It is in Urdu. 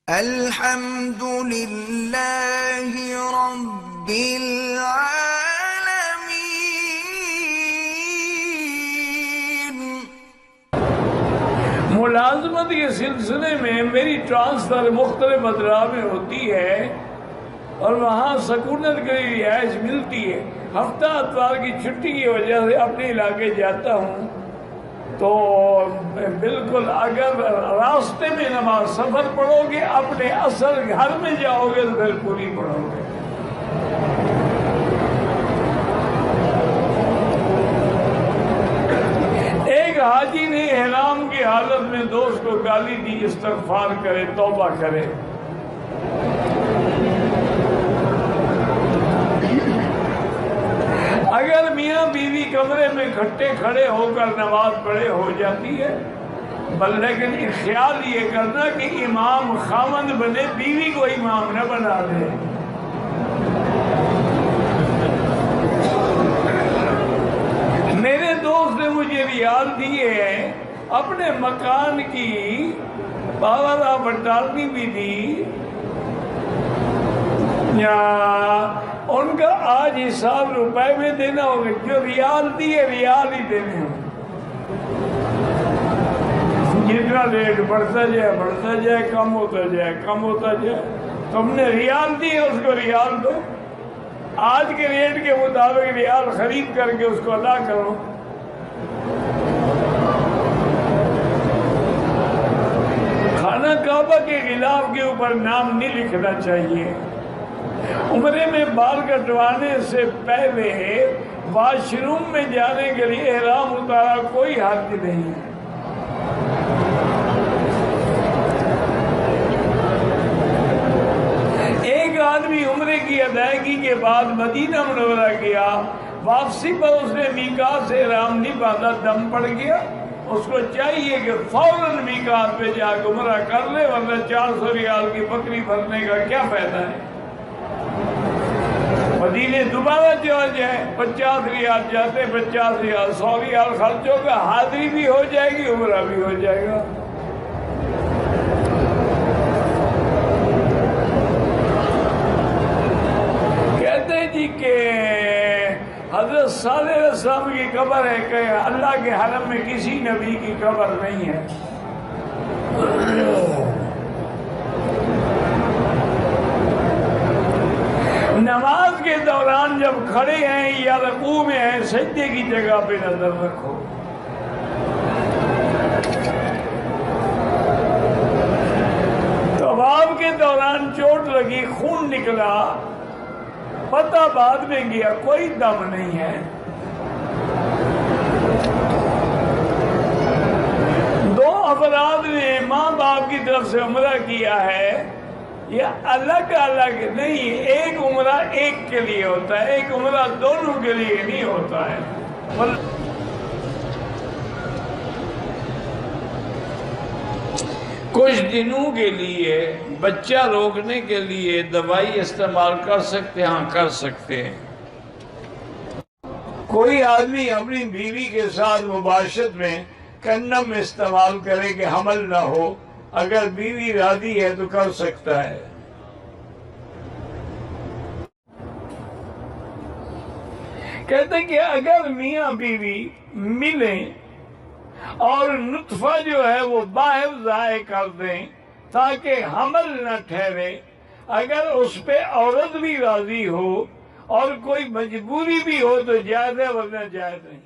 الحمد للہ رب العالمین۔ ملازمت کے سلسلے میں میری ٹرانسفر مختلف ادراج میں ہوتی ہے اور وہاں سکونت کے لیے رہائش ملتی ہے۔ ہفتہ اتوار کی چھٹی کی وجہ سے اپنے علاقے جاتا ہوں تو بالکل اگر راستے میں نماز سفر پڑھو گے، اپنے اصل گھر میں جاؤ گے تو پھر پوری پڑھو گے۔ ایک حاجی نے احرام کی حالت میں دوست کو گالی دی، استغفار کرے، توبہ کرے۔ اگر میاں بیوی کمرے میں اکٹھے کھڑے ہو کر نماز پڑھے ہو جاتی ہے، لیکن خیال یہ کرنا کہ امام خاوند بنے، بیوی کو امام نہ بنا دے۔ میرے دوست نے مجھے ریال دیے ہیں، اپنے مکان کی پاور آف اٹارنی بھی دی، یا ان کا آج حساب روپے میں دینا ہوگا، جو ریال دیے ریال ہی دینے ہوں۔ جتنا ریٹ بڑھتا جائے کم ہوتا جائے، تم نے ریال دیے اس کو ریال دو، آج کے ریٹ کے مطابق ریال خرید کر کے اس کو ادا کرو۔ خانہ کعبہ کے غلاف کے اوپر نام نہیں لکھنا چاہیے۔ عمرے میں بال کٹوانے سے پہلے واش روم میں جانے کے لیے احرام اتارا کوئی حرج نہیں۔ ایک آدمی عمرے کی ادائیگی کے بعد مدینہ منورہ گیا، واپسی پر اس نے میقات سے احرام نہیں باندھا، دم پڑ گیا۔ اس کو چاہیے کہ فوراً میقات پہ جا کے عمرہ کر لے، ورنہ 400 ریال کی بکری بھرنے کا کیا فائدہ ہے۔ مدینے دوبارہ چلا جائے، 50 ریال جاتے، 50 ریال، 100 ریال خرچ ہوگا، حاضری بھی ہو جائے گی، عمرہ بھی ہو جائے گا۔ کہتے ہیں جی کہ حضرت صالح علیہ السلام کی قبر ہے کہ اللہ کے حرم میں کسی نبی کی قبر نہیں ہے۔ نماز کے دوران جب کھڑے ہیں یا رکوع میں ہیں، سجدے کی جگہ پہ نظر رکھو۔ طواف کے دوران چوٹ لگی، خون نکلا، پتہ بعد میں گیا، کوئی دم نہیں ہے۔ دو افراد نے ماں باپ کی طرف سے عمرہ کیا ہے، یہ الگ الگ نہیں، ایک عمرہ ایک کے لیے ہوتا ہے، ایک عمرہ دونوں کے لیے نہیں ہوتا ہے۔ کچھ دنوں کے لیے بچہ روکنے کے لیے دوائی استعمال کر سکتے ہیں؟ ہاں کر سکتے ہیں۔ کوئی آدمی اپنی بیوی کے ساتھ مباشرت میں کنڈم استعمال کرے کہ حمل نہ ہو، اگر بیوی راضی ہے تو کر سکتا ہے۔ کہتے ہیں کہ اگر میاں بیوی ملیں اور نطفہ جو ہے وہ باہر ضائع کر دیں تاکہ حمل نہ ٹھہرے، اگر اس پہ عورت بھی راضی ہو اور کوئی مجبوری بھی ہو تو جائز ہے، ورنہ جائز نہیں۔